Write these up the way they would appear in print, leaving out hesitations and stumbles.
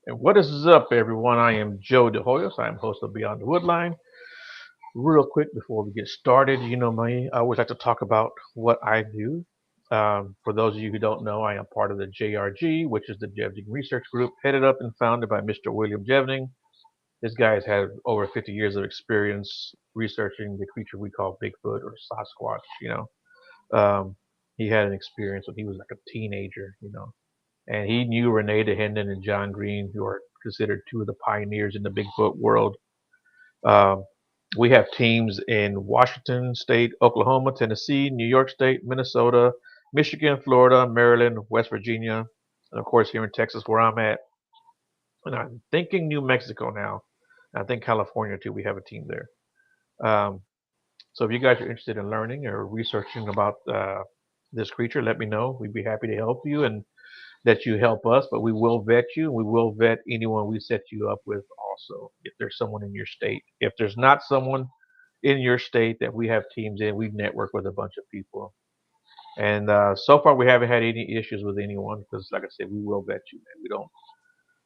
And what is up, everyone? I am Joe DeHoyos. I am host of Beyond the Woodline. Real quick before we get started, you know me, I always like to talk about what I do. For those of you who don't know, I am part of the JRG, which is the Jevning Research Group, headed up and founded by Mr. William Jevning. This guy has had over 50 years of experience researching the creature we call Bigfoot or Sasquatch. He had an experience when he was like a teenager, and he knew Renee DeHenden and John Green, who are considered two of the pioneers in the Bigfoot world. Um, we have teams in Washington State, Oklahoma, Tennessee, New York State, Minnesota, Michigan, Florida, Maryland, West Virginia, and of course here in Texas, where I'm at. And I'm thinking New Mexico now. I think California too. We have a team there. Um, so if you guys are interested in learning or researching about this creature, let me know. We'd be happy to help you and that you help us, but we will vet you. We will vet anyone we set you up with also, if there's someone in your state. If there's not someone in your state that we have teams in, we network with a bunch of people. And so far, we haven't had any issues with anyone because, like I said, we will vet you, man. We don't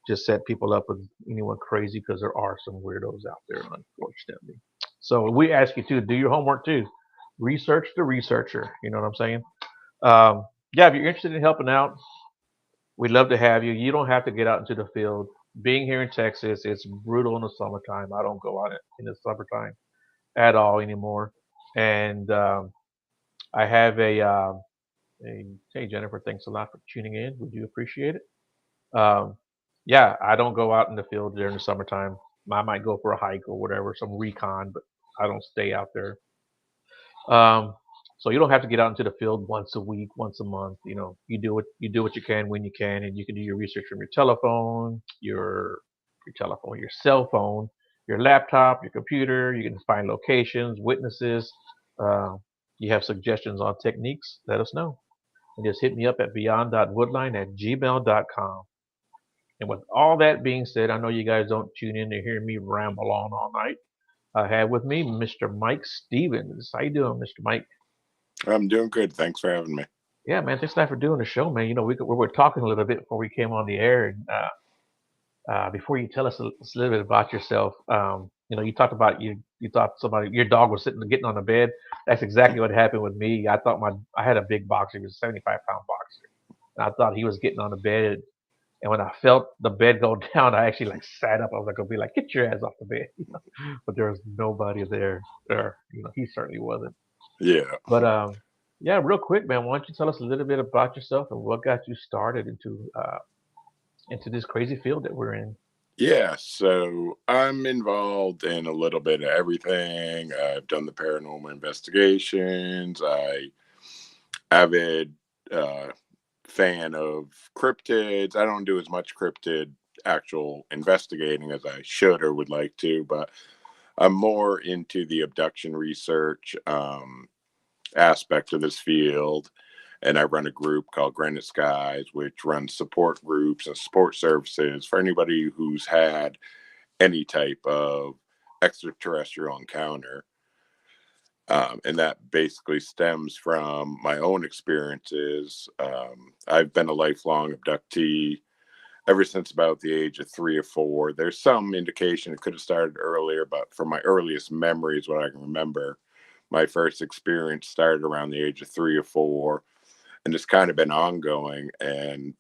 just set people up with anyone crazy because there are some weirdos out there, unfortunately. So we ask you to do your homework too. Research the researcher. You know what I'm saying? Yeah, if you're interested in helping out, we'd love to have you. You don't have to get out into the field. Being here in Texas, it's brutal in the summertime. I don't go out in the summertime at all anymore. And I have hey Jennifer, thanks a lot for tuning in. We do appreciate it. Yeah, I don't go out in the field during the summertime. I might go for a hike or whatever, some recon, but I don't stay out there. Um, so you don't have to get out into the field once a week, once a month. You do what you can when you can, and you can do your research from your cell phone, your laptop, your computer. You can find locations, witnesses. Uh, you have suggestions on techniques, let us know. And just hit me up at beyond.woodline@gmail.com. And with all that being said, I know you guys don't tune in to hear me ramble on all night. I have with me Mr. Mike Stevens. How you doing, Mr. Mike? I'm doing good. Thanks for having me. Yeah, man. Thanks a lot for doing the show, man. We were talking a little bit before we came on the air, and before you tell us a little bit about yourself, you talked about you thought somebody your dog was getting on the bed. That's exactly what happened with me. I had a big boxer. He was a 75-pound boxer, and I thought he was getting on the bed. And when I felt the bed go down, I actually like sat up. I was like, "Gonna be like, get your ass off the bed," but there was nobody there. He certainly wasn't. Yeah. But yeah, real quick, man, why don't you tell us a little bit about yourself and what got you started into this crazy field that we're in? Yeah. So I'm involved in a little bit of everything. I've done the paranormal investigations. Avid uh, fan of cryptids. I don't do as much cryptid actual investigating as I should or would like to, but I'm more into the abduction research aspect of this field. And I run a group called Granite, which runs support groups and support services for anybody who's had any type of extraterrestrial encounter. And that basically stems from my own experiences. I've been a lifelong abductee ever since about the age of 3 or 4. There's some indication it could have started earlier, but from my earliest memories, what I can remember, my first experience started around the age of 3 or 4, and it's kind of been ongoing. And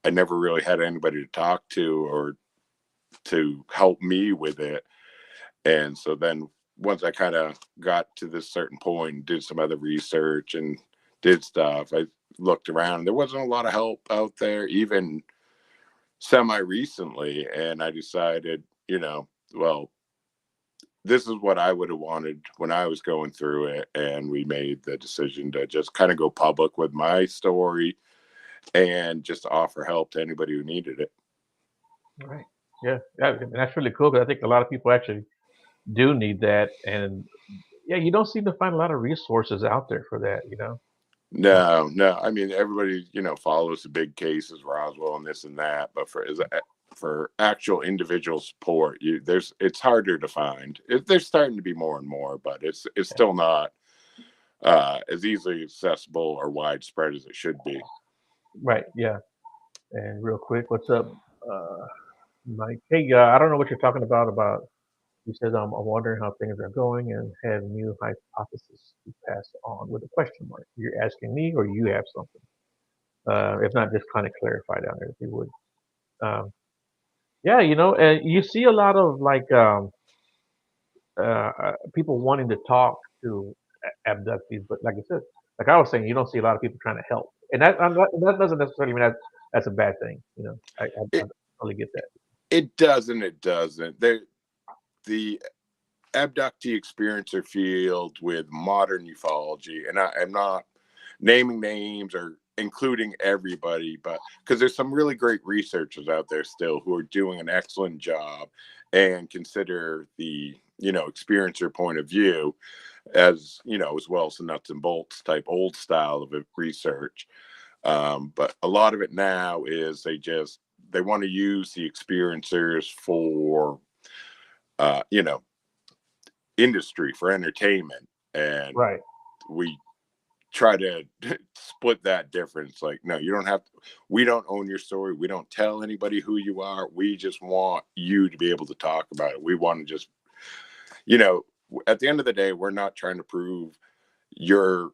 I never really had anybody to talk to or to help me with it. And so then once I kind of got to this certain point and did some other research and did stuff, I looked around. There wasn't a lot of help out there, even semi recently. And I decided, well, this is what I would have wanted when I was going through it. And we made the decision to just kind of go public with my story and just offer help to anybody who needed it. All right. Yeah, and that's really cool because I think a lot of people actually do need that, and yeah, you don't seem to find a lot of resources out there for that. Uh, No, no. I mean, everybody, follows the big cases, Roswell and this and that. But for actual individual support, it's harder to find. There's starting to be more and more, but it's yeah. still not as easily accessible or widespread as it should be. Right. Yeah. And real quick, what's up? Like, hey, I don't know what you're talking about. He says, I'm wondering how things are going and have new hypothesis to pass on with a question mark. You're asking me, or you have something? If not, just kind of clarify down there if you would. Um, yeah, and you see a lot of like people wanting to talk to abductees, but like I said, like I was saying, you don't see a lot of people trying to help, and that doesn't necessarily mean that's a bad thing. I It totally get that. it doesn't. It doesn't. The abductee experiencer field with modern ufology, and I'm not naming names or including everybody, but because there's some really great researchers out there still who are doing an excellent job and consider the experiencer point of view as as well as the nuts and bolts type old style of research. But a lot of it now is they want to use the experiencers for uh, you know industry, for entertainment, and Right. we try to split that difference. Like, no, you don't have to, we don't own your story, we don't tell anybody who you are, we just want you to be able to talk about it. We want to just you know at the end of the day, we're not trying to prove your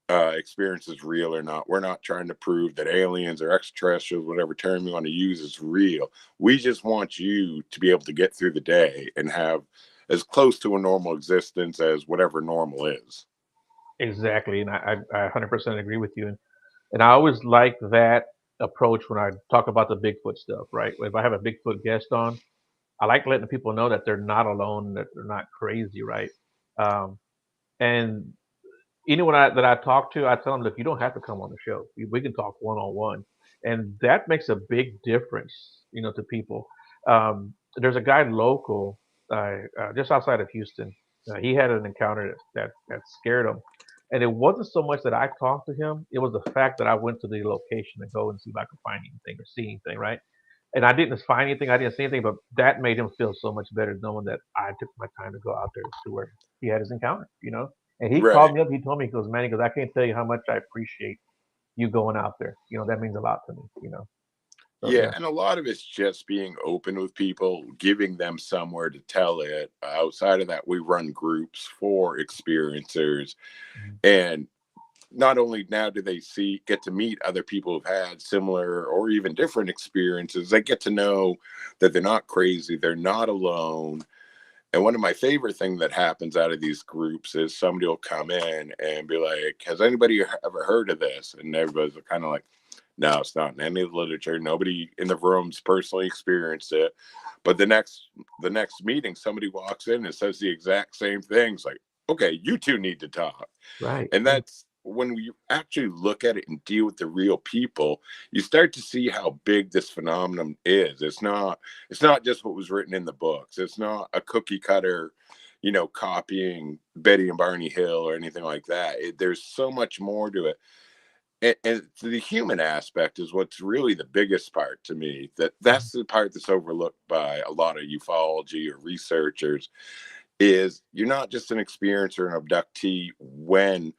experience is real or not. We're not trying to prove that aliens or extraterrestrials, whatever term you want to use, is real. We just want you to be able to get through the day and have as close to a normal existence as whatever normal is. Exactly, and I 100% agree with you. And I always like that approach when I talk about the Bigfoot stuff, right? If I have a Bigfoot guest on, I like letting people know that they're not alone, that they're not crazy, right? Um, and anyone that I talk to, I tell them, look, you don't have to come on the show. We can talk one on one, and that makes a big difference, to people. There's a guy local, just outside of Houston. He had an encounter that scared him, and it wasn't so much that I talked to him; it was the fact that I went to the location to go and see if I could find anything or see anything, right? And I didn't find anything, I didn't see anything, but that made him feel so much better knowing that I took my time to go out there to where he had his encounter. And he called Right. me up. He told me, he goes, man, he goes, I can't tell you how much I appreciate you going out there. That means a lot to me. So Yeah, yeah. and a lot of it's just being open with people, giving them somewhere to tell it. Outside of that, we run groups for experiencers, Mhm. and not only now do they get to meet other people who've had similar or even different experiences, they get to know that they're not crazy, they're not alone. And one of my favorite things that happens out of these groups is somebody will come in and be like, has anybody ever heard of this? And everybody's kind of like, no, it's not in any literature. Nobody in the room's personally experienced it. But the next meeting, somebody walks in and says the exact same things. Like, okay, you two need to talk. Right. And Yeah. that's when you actually look at it and deal with the real people, you start to see how big this phenomenon is. It's not just what was written in the books. It's not a cookie cutter, copying Betty and Barney Hill or anything like that. There's so much more to it. And the human aspect is what's really the biggest part to me. Mhm. That's the part that's overlooked by a lot of ufology or researchers, is you're not just an experiencer, an abductee when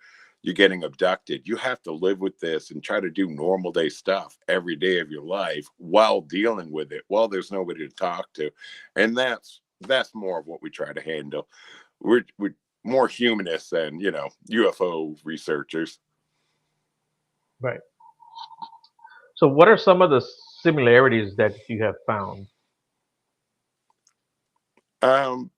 you're getting abducted. You have to live with this and try to do normal day stuff every day of your life while dealing with it, while there's nobody to talk to. And that's more of what we try to handle. We're more humanists than, UFO researchers. Right. So what are some of the similarities that you have found? Um,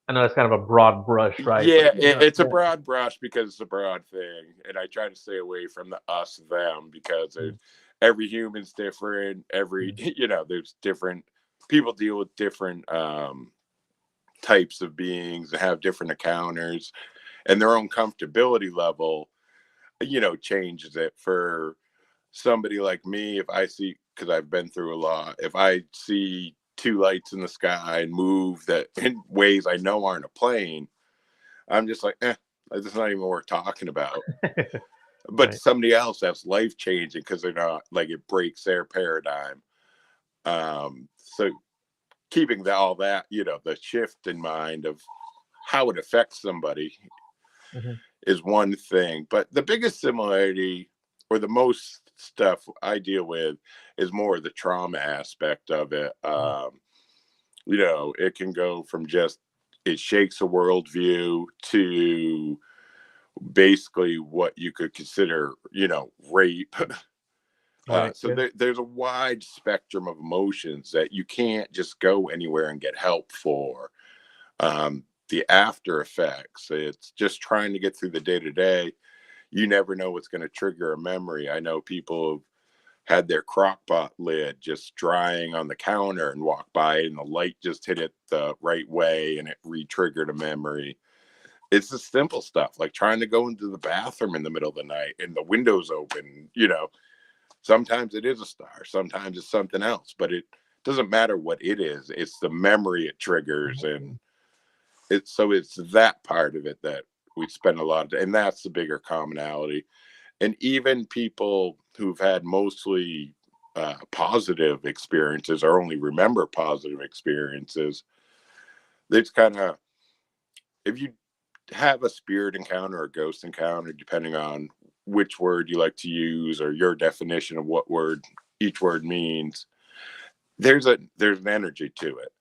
I know that's kind of a broad brush, right? But Yeah, it's a yeah. broad brush because it's a broad thing, and I try to stay away from the us them because Mhm. every human's different. Every Mhm. there's different people deal with different types of beings and have different encounters, and their own comfortability level, changes it. For somebody like me, if I see, because I've been through a lot, if I see two lights in the sky and move that in ways I know aren't a plane, I'm just like, it's not even worth talking about. But to Right. somebody else, that's life changing because they're not, like, it breaks their paradigm. So keeping all that, the shift in mind of how it affects somebody Mhm. is one thing. But the biggest similarity or the most stuff I deal with is more the trauma aspect of it. It can go from just it shakes a worldview to basically what you could consider, rape. Right. So Yeah. there's a wide spectrum of emotions that you can't just go anywhere and get help for. The after effects, it's just trying to get through the day to day. You never know what's going to trigger a memory. I know people have had their crock pot lid just drying on the counter and walk by it, and the light just hit it the right way and it re-triggered a memory. It's the simple stuff, like trying to go into the bathroom in the middle of the night and the window's open. Sometimes it is a star, sometimes it's something else, but it doesn't matter what it is. It's the memory it triggers, and it's that part of it that we spend a lot of, and that's the bigger commonality. And even people who've had mostly positive experiences or only remember positive experiences, it's kind of, if you have a spirit encounter or a ghost encounter, depending on which word you like to use or your definition of what word each word means, there's an energy to it.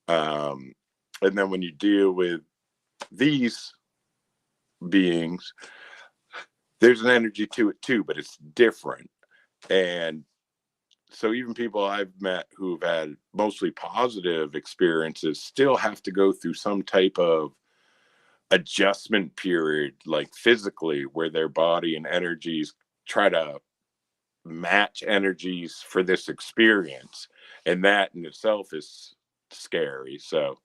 And then when you deal with these beings, there's an energy to it too, but it's different. And so even people I've met who've had mostly positive experiences still have to go through some type of adjustment period, like physically, where their body and energies try to match energies for this experience. And that in itself is scary. So,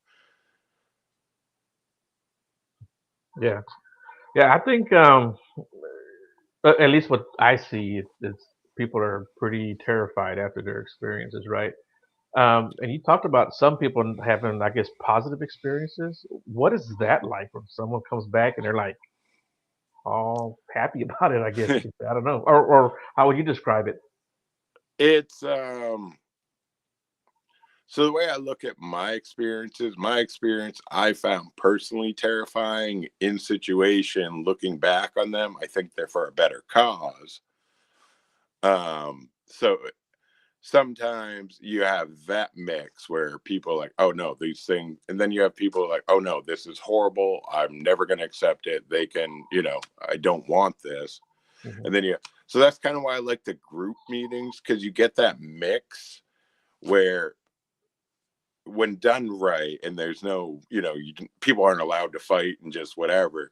Yeah. Yeah. I think at least what I see is people are pretty terrified after their experiences, right? And you talked about some people having, I guess, positive experiences. What is that like when someone comes back and they're like all happy about it? I guess you could say. I don't know. Or how would you describe it? it's so the way I look at my experience I found personally terrifying in situation. Looking back on them, I think they're for a better cause. So sometimes you have that mix where people are like, oh no, these things, and then you have people like, oh no, this is horrible, I'm never going to accept it, they can, I don't want this. Mhm. And then so that's kind of why I like the group meetings, because you get that mix where when done right, and there's no, people aren't allowed to fight and just whatever,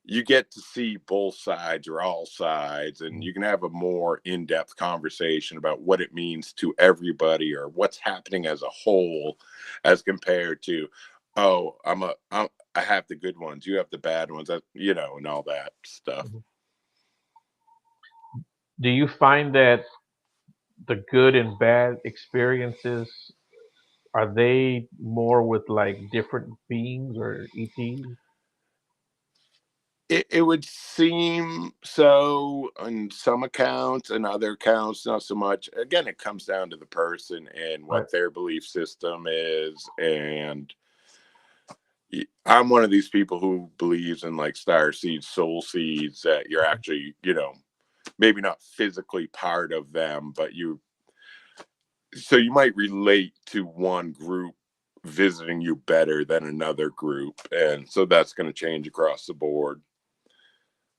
you get to see both sides or all sides, and you can have a more in-depth conversation about what it means to everybody or what's happening as a whole, as compared to, oh, I have the good ones, you have the bad ones, and all that stuff. Mhm. Do you find that the good and bad experiences are they more with like different beings or ETs? It would seem so on some accounts, and other accounts not so much. Again, it comes down to the person and Right. what their belief system is. And I'm one of these people who believes in like star seeds, soul seeds, that you're actually, maybe not physically part of them, but so you might relate to one group visiting you better than another group. And so that's going to change across the board.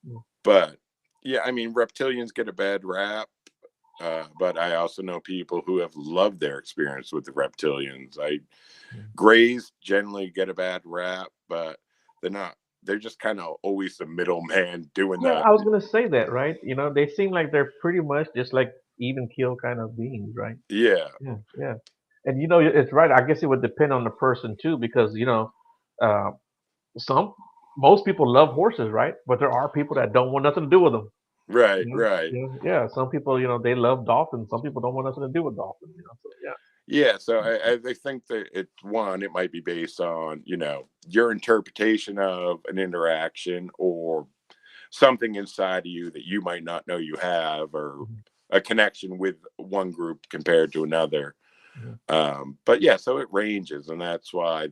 Mm. But yeah, I mean, reptilians get a bad rap. But I also know people who have loved their experience with the reptilians. Mm. Grays generally get a bad rap, but they're not. They're just kind of always the middleman doing Yeah, the. I was gonna say that, right? They seem like they're pretty much just like even kill kind of beings, right? Yeah, Yeah, yeah. And it's right. I guess it would depend on the person too, because uh, some most people love horses, right? But there are people that don't want nothing to do with them. right, right. Yeah. Some people, they love dolphins. Some people don't want nothing to do with dolphins. So yeah. Yeah, so I think that it might be based on your interpretation of an interaction, or something inside of you that you might not know you have, or Mhm, a connection with one group compared to another. mhm. But yeah, so it ranges, and that's why I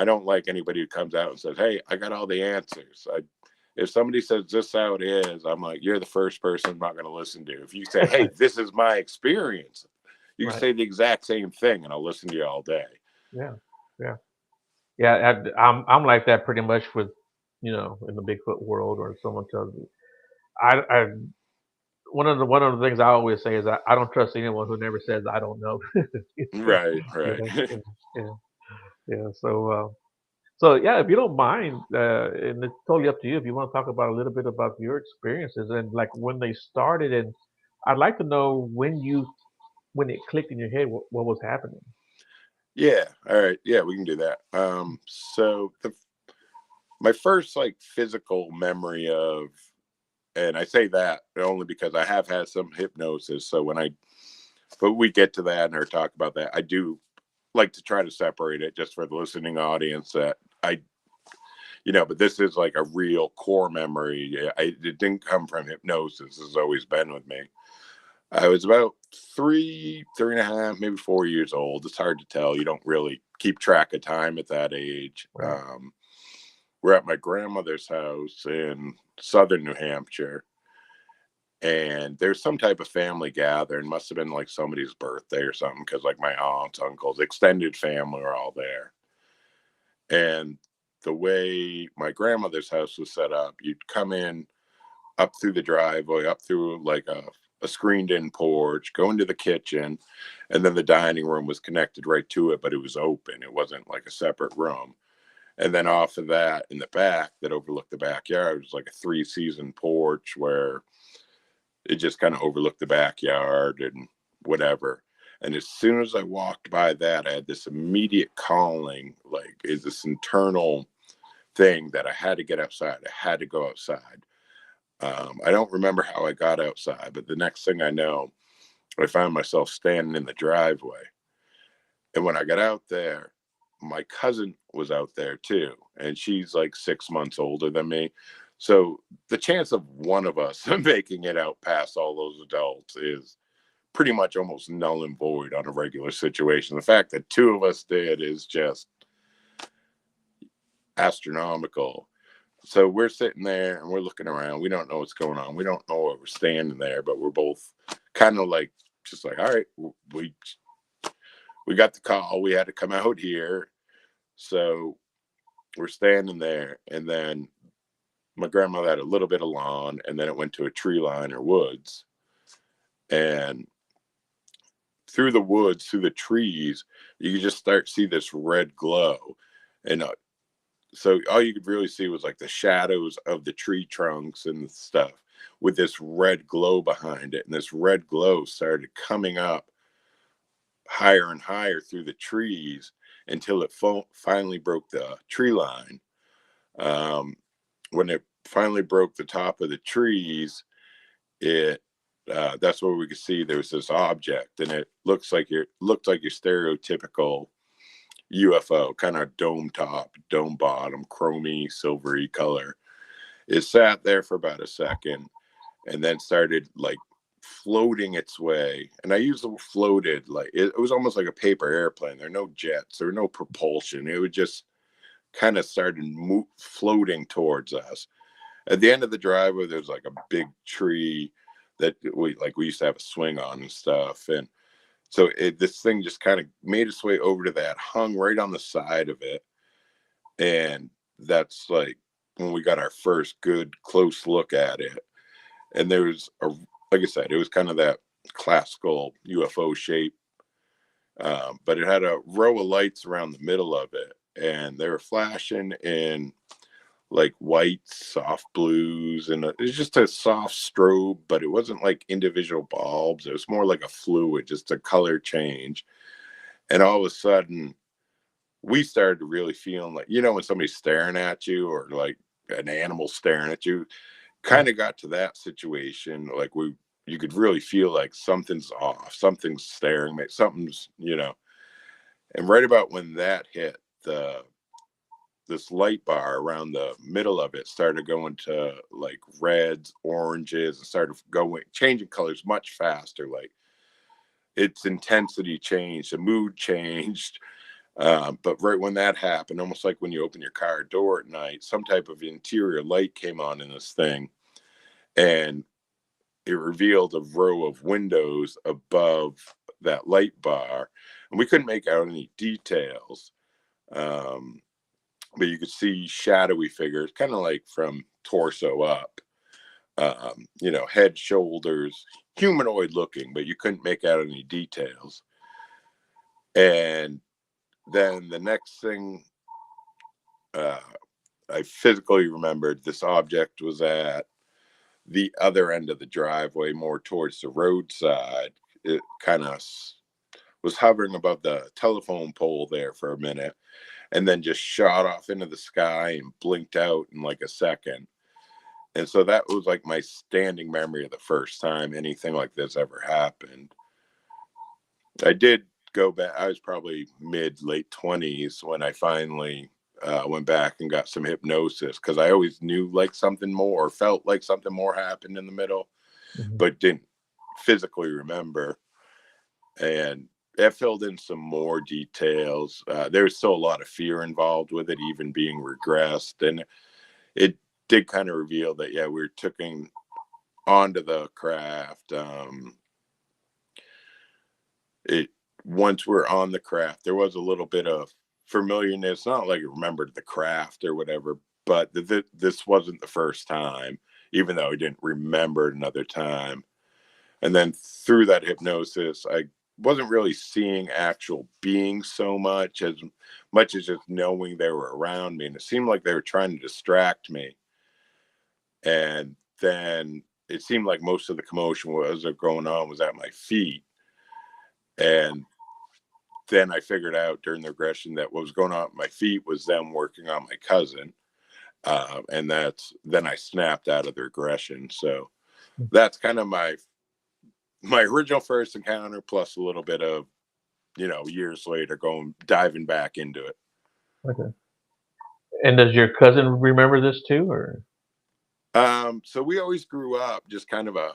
don't like anybody who comes out and says, hey, I got all the answers. If somebody says this how it is, I'm like, you're the first person I'm not going to listen to. If you say, hey, this is my experience, you can Right. say the exact same thing and I'll listen to you all day. Yeah. Yeah. Yeah. I'm like that pretty much with, in the Bigfoot world, or someone tells me. I one of the things I always say is I don't trust anyone who never says I don't know. Right, You right. know, yeah, yeah, yeah. So yeah, if you don't mind, and it's totally up to you if you want to talk about a little bit about your experiences and like when they started, and I'd like to know when it clicked in your head what was happening. Yeah, all right. Yeah, we can do that. So my first like physical memory of, and I say that only because I have had some hypnosis. So but we get to that or talk about that, I do like to try to separate it just for the listening audience that but this is like a real core memory. It didn't come from hypnosis. It's always been with me. I was about 3.5, maybe 4 years old. It's hard to tell. You don't really keep track of time at that age. Right. We're at my grandmother's house in southern New Hampshire, and there's some type of family gathering. Must have been like somebody's birthday or something, because like my aunts, uncles, extended family were all there. And the way my grandmother's house was set up, you'd come in up through the driveway, up through like a screened in porch, go into the kitchen, and then the dining room was connected right to it, but it was open. It wasn't like a separate room. And then off of that, in the back that overlooked the backyard, was like a 3-season porch where it just kind of overlooked the backyard and whatever. And as soon as I walked by that, I had this immediate calling, like, is this internal thing that I had to get outside. I had to go outside. I don't remember how I got outside, but the next thing I know, I found myself standing in the driveway. And when I got out there, my cousin was out there too. And she's like 6 months older than me. So the chance of one of us making it out past all those adults is pretty much almost null and void on a regular situation. The fact that two of us did is just astronomical. So we're sitting there and we're looking around. We don't know what's going on. We don't know why we're standing there, but we're both kind of like, just like, all right, we got the call. We had to come out here. So we're standing there, and then my grandmother had a little bit of lawn, and then it went to a tree line or woods. And through the woods, through the trees, you could just start to see this red glow. And so all you could really see was like the shadows of the tree trunks and stuff with this red glow behind it. And this red glow started coming up higher and higher through the trees until it finally broke the tree line. Um, when it finally broke the top of the trees, it that's where we could see there was this object, and it looked like your stereotypical UFO, kind of dome top, dome bottom, chromy, silvery color. It sat there for about a second and then started like floating its way. And I use the word floated, like it was almost like a paper airplane. There are no jets, there were no propulsion. It would just kind of started floating towards us. At the end of the driveway, there's like a big tree that we used to have a swing on and stuff. And so this thing just kind of made its way over to that, hung right on the side of it. And that's like when we got our first good close look at it. And there's like I said, it was kind of that classical UFO shape, but it had a row of lights around the middle of it, and they were flashing in like whites, soft blues, and it was just a soft strobe, but it wasn't like individual bulbs. It was more like a fluid, just a color change. And all of a sudden, we started really feeling like, when somebody's staring at you or like an animal staring at you, Right. kind of got to that situation. Like you could really feel like something's off, something's staring at something's. And right about when that hit, this light bar around the middle of it started going to like reds, oranges, and started going changing colors much faster. Like its intensity changed, the mood changed. But right when that happened, almost like when you open your car door at night, some type of interior light came on in this thing, and it revealed a row of windows above that light bar, and we couldn't make out any details. Um, but you could see shadowy figures, kind of like from torso up, head, shoulders, humanoid looking, but you couldn't make out any details. And then the next thing uh, I physically remembered, this object was at the other end of the driveway, more towards the roadside. It kind of was hovering above the telephone pole there for a minute, and then just shot off into the sky and blinked out in like a second. And so that was like my standing memory of the first time anything like this ever happened. I did go back. I was probably late 20s when I finally went back and got some hypnosis, because I always knew like something more, or felt like something more happened in the middle, but didn't physically remember. And it filled in some more details. There's still a lot of fear involved with it, even being regressed. And it did kind of reveal that, yeah, we were taking onto the craft. Once we're on the craft, there was a little bit of familiarness. Not like I remembered the craft or whatever, but this wasn't the first time, even though I didn't remember another time. And then through that hypnosis, I wasn't really seeing actual beings so much as just knowing they were around me. And it seemed like they were trying to distract me. And then it seemed like most of the commotion was going on was at my feet. And then I figured out during the regression that what was going on at my feet was them working on my cousin. And then I snapped out of the regression. So that's kind of my original first encounter, plus a little bit of, years later diving back into it. Okay. And does your cousin remember this too, or? So we always grew up just kind of a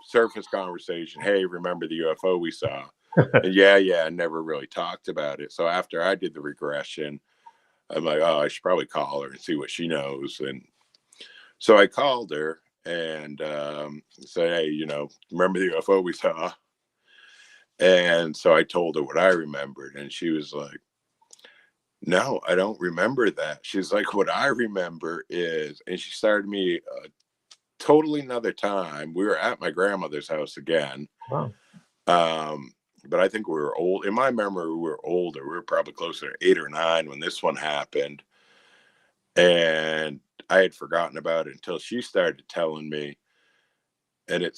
surface conversation. Hey, remember the UFO we saw? And yeah, never really talked about it. So after I did the regression, I'm like, oh, I should probably call her and see what she knows. And so I called her and said, hey, remember the UFO we saw? And so I told her what I remembered, and she was like, no, I don't remember that. She's like, what I remember is, and she started me totally another time. We were at my grandmother's house again. Wow. But I think we were old. In my memory, we were older. We were probably closer to 8 or 9 when this one happened. And I had forgotten about it until she started telling me. And it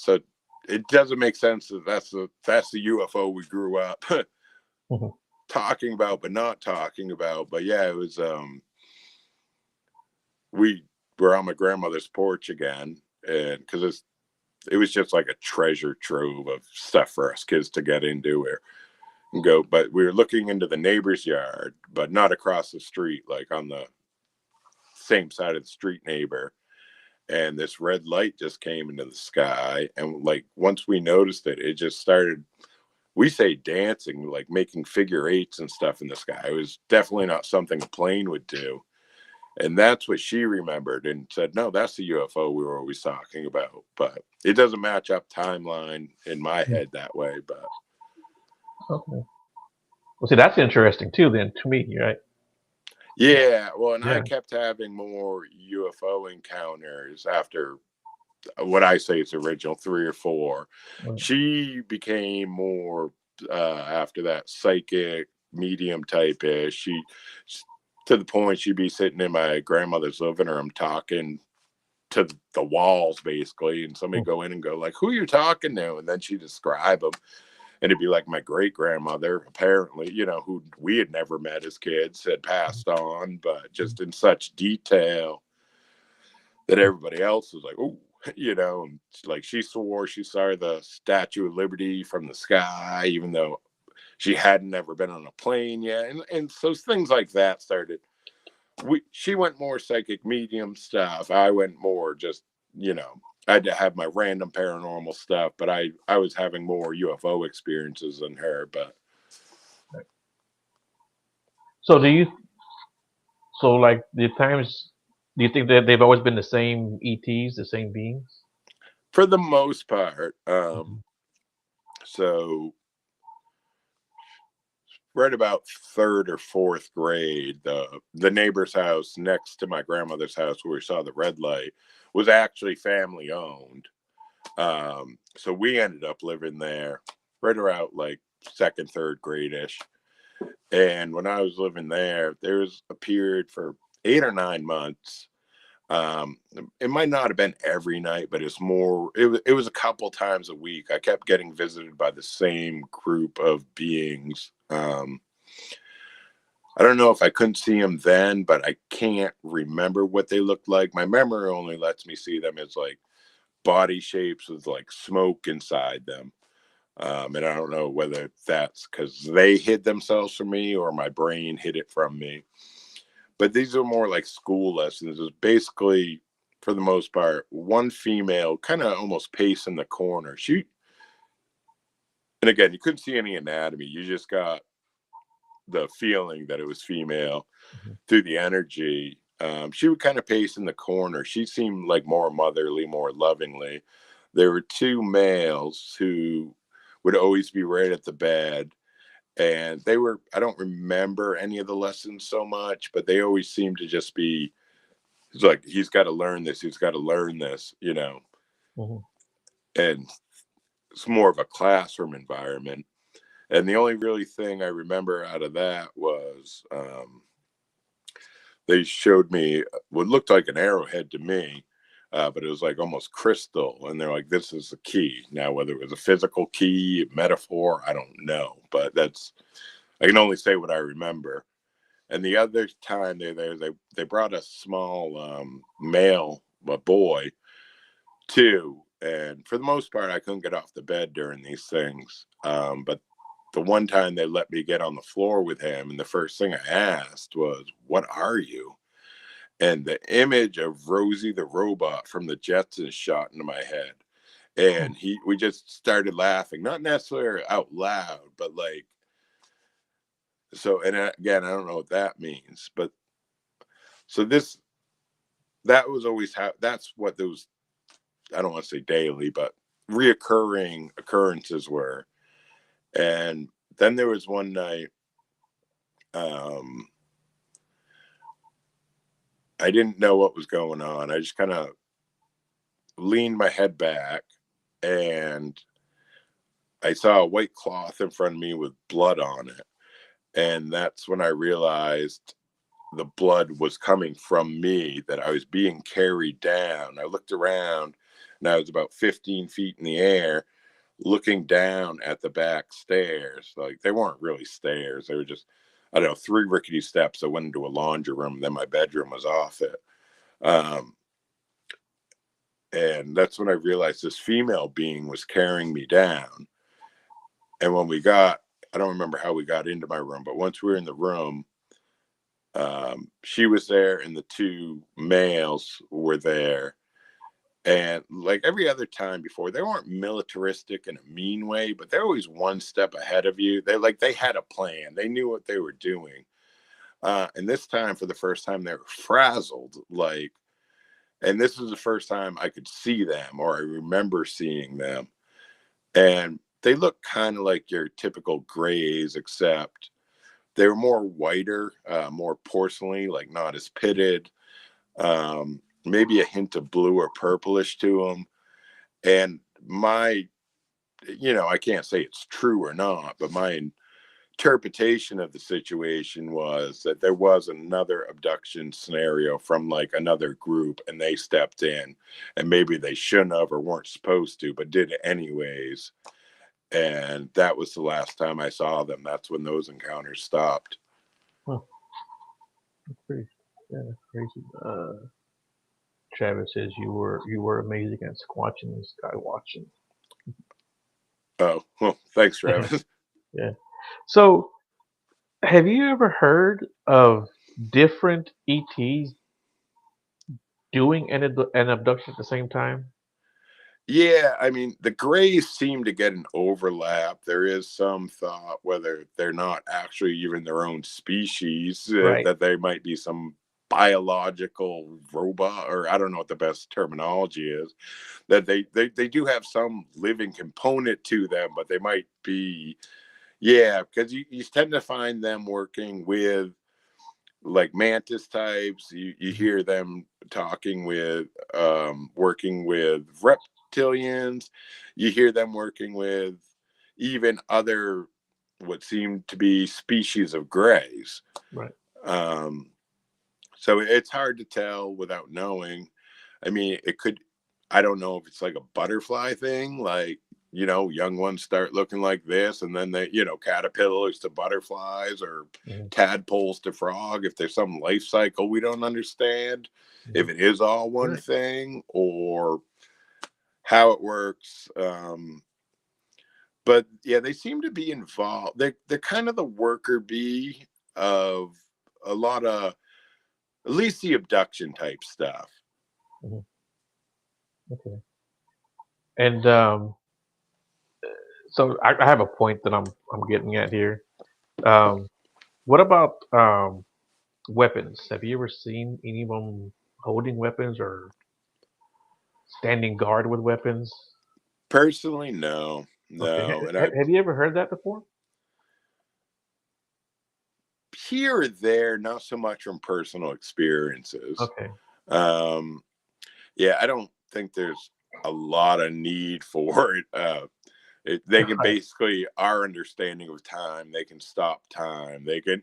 doesn't make sense that that's the UFO we grew up talking about, but not talking about. But yeah, it was, we were on my grandmother's porch again. And because it was just like a treasure trove of stuff for us kids to get into and go. But we were looking into the neighbor's yard, but not across the street, like on the same side of the street neighbor. And this red light just came into the sky. And like, once we noticed it, it just started, we say dancing, like making figure eights and stuff in the sky. It was definitely not something a plane would do. And that's what she remembered and said, no, that's the UFO we were always talking about. But it doesn't match up timeline in my head that way. But Okay. Well, see, that's interesting too. Then, to me, right? yeah, well, and I Yeah. kept having more UFO encounters after what I say is original 3 or 4. Right. She became more after that psychic medium type ish. She, to the point she'd be sitting in my grandmother's living room talking to the walls basically, and somebody go in and go like, who are you talking to? And then she describe them, and it'd be like my great grandmother, apparently, who we had never met as kids, had passed on, but just in such detail that everybody else was like, oh, and like she swore she saw the Statue of Liberty from the sky, even though she hadn't ever been on a plane yet. And so things like that started. She went more psychic medium stuff. I went more just, I had to have my random paranormal stuff, but I was having more UFO experiences than her. But So do you so like the times do you think that they've always been the same ETs, the same beings? For the most part. Mhm. So right about third or fourth grade, the neighbor's house next to my grandmother's house where we saw the red light was actually family owned. So we ended up living there right around like second, third grade-ish. And when I was living there was a period for 8 or 9 months. Um, it might not have been every night, but it's more. It was a couple times a week. I kept getting visited by the same group of beings. I don't know if I couldn't see them then, but I can't remember what they looked like. My memory only lets me see them as like body shapes with like smoke inside them. And I don't know whether that's because they hid themselves from me or my brain hid it from me. But these are more like school lessons. It's basically, for the most part, one female kind of almost pacing the corner. And again, you couldn't see any anatomy. You just got the feeling that it was female Mhm. through the energy. She would kind of pace in the corner. She seemed like more motherly, more lovingly. There were two males who would always be right at the bed. And they were, I don't remember any of the lessons so much, but they always seemed to just be, it's like, he's got to learn this. He's got to learn this, you know. Mhm. And it's more of a classroom environment. And the only really thing I remember out of that was they showed me what looked like an arrowhead to me, but it was like almost crystal. And they're like, this is the key. Now, whether it was a physical key, metaphor, I don't know. But I can only say what I remember. And the other time they brought a small male, a boy, too. And for the most part, I couldn't get off the bed during these things. But the one time they let me get on the floor with him, and the first thing I asked was, "What are you?" And the image of Rosie the robot from the Jetsons shot into my head. And we just started laughing, not necessarily out loud, but like, so. And again, I don't know what that means, but so that was always how. That's what those. I don't want to say daily, but reoccurring occurrences were. And then there was one night. Um, I didn't know what was going on. I just kind of leaned my head back and I saw a white cloth in front of me with blood on it. And that's when I realized the blood was coming from me, that I was being carried down. I looked around and I was about 15 feet in the air looking down at the back stairs. Like they weren't really stairs. They were just, I don't know, three rickety steps that went into a laundry room. Then my bedroom was off it. Um, and that's when I realized this female being was carrying me down. And when I don't remember how we got into my room, but once we were in the room, she was there and the two males were there. And like every other time before, they weren't militaristic in a mean way, but they're always one step ahead of you. They had a plan. They knew what they were doing. And this time, for the first time, they were frazzled. Like, and this was the first time I could see them, or I remember seeing them. And they look kind of like your typical grays, except they were more whiter, more porcelain, like not as pitted. Maybe a hint of blue or purplish to them. And I can't say it's true or not, but my interpretation of the situation was that there was another abduction scenario from like another group and they stepped in and maybe they shouldn't have or weren't supposed to, but did it anyways. And that was the last time I saw them. That's when those encounters stopped. Huh. That's pretty. Yeah, that's crazy. Travis says you were amazing at squatching and sky watching. Oh, well, thanks, Travis. Yeah. So, have you ever heard of different ETs doing an abduction at the same time? Yeah, I mean, the grays seem to get an overlap. There is some thought whether they're not actually even their own species, Right. that they might be some biological robot, or I don't know what the best terminology is, that they do have some living component to them, but they might be, yeah, because you tend to find them working with like mantis types. You Mhm. hear them talking with working with reptilians. You hear them working with even other what seem to be species of grays. Right. um so it's hard to tell without knowing. I mean, it could, I don't know if it's like a butterfly thing, like, young ones start looking like this and then they, caterpillars to butterflies, or Mhm. tadpoles to frog, if there's some life cycle we don't understand, if Mhm. it is all one Right. thing or how it works. But yeah, they seem to be involved. They're kind of the worker bee of a lot of, at least the abduction type stuff. Mhm. Okay. And so I have a point that I'm getting at here. Um, what about weapons? Have you ever seen anyone holding weapons or standing guard with weapons? Personally, no, Okay. no, and I Have you ever heard that before? here or there, not so much from personal experiences. Okay. Um, yeah, I don't think there's a lot of need for it. They can Right. basically, our understanding of time, they can stop time. They can,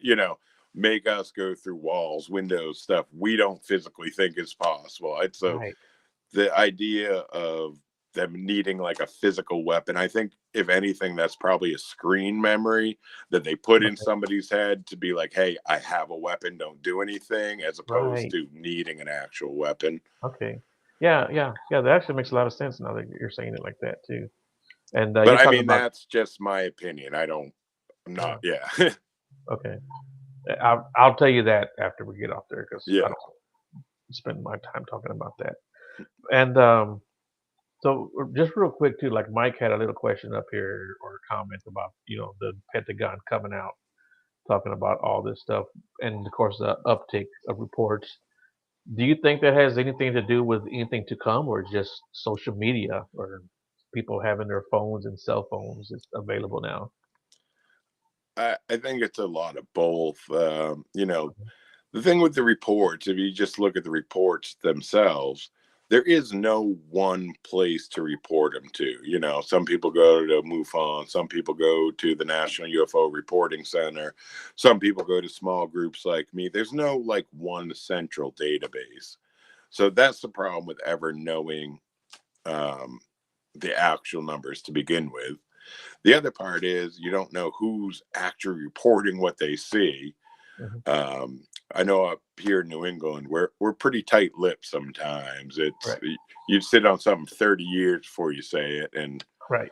make us go through walls, windows, stuff we don't physically think is possible. It's so Right. the idea of them needing like a physical weapon, I think if anything, that's probably a screen memory that they put in Okay. somebody's head to be like, hey, I have a weapon, don't do anything, as opposed Right. to needing an actual weapon. Okay. Yeah. Yeah. Yeah. That actually makes a lot of sense now that you're saying it like that too. And But you're I talking mean, about that's just my opinion. I'm yeah. not, yeah. Okay. I'll tell you that after we get off there because I Yeah. don't spend my time talking about that. And so just real quick too, like Mike had a little question up here or a comment about the Pentagon coming out talking about all this stuff, and of course the uptick of reports. Do you think that has anything to do with anything to come, or just social media, or people having their phones and cell phones is available now? I think it's a lot of both. The thing with the reports, if you just look at the reports themselves, there is no one place to report them to. Some people go to MUFON, some people go to the National UFO Reporting Center, some people go to small groups like me. There's no like one central database. So that's the problem with ever knowing um, the actual numbers to begin with. The other part is you don't know who's actually reporting what they see. Mhm. um, I know up here in New England, we're pretty tight-lipped sometimes. It's, Right, you'd sit on something 30 years before you say it, and right,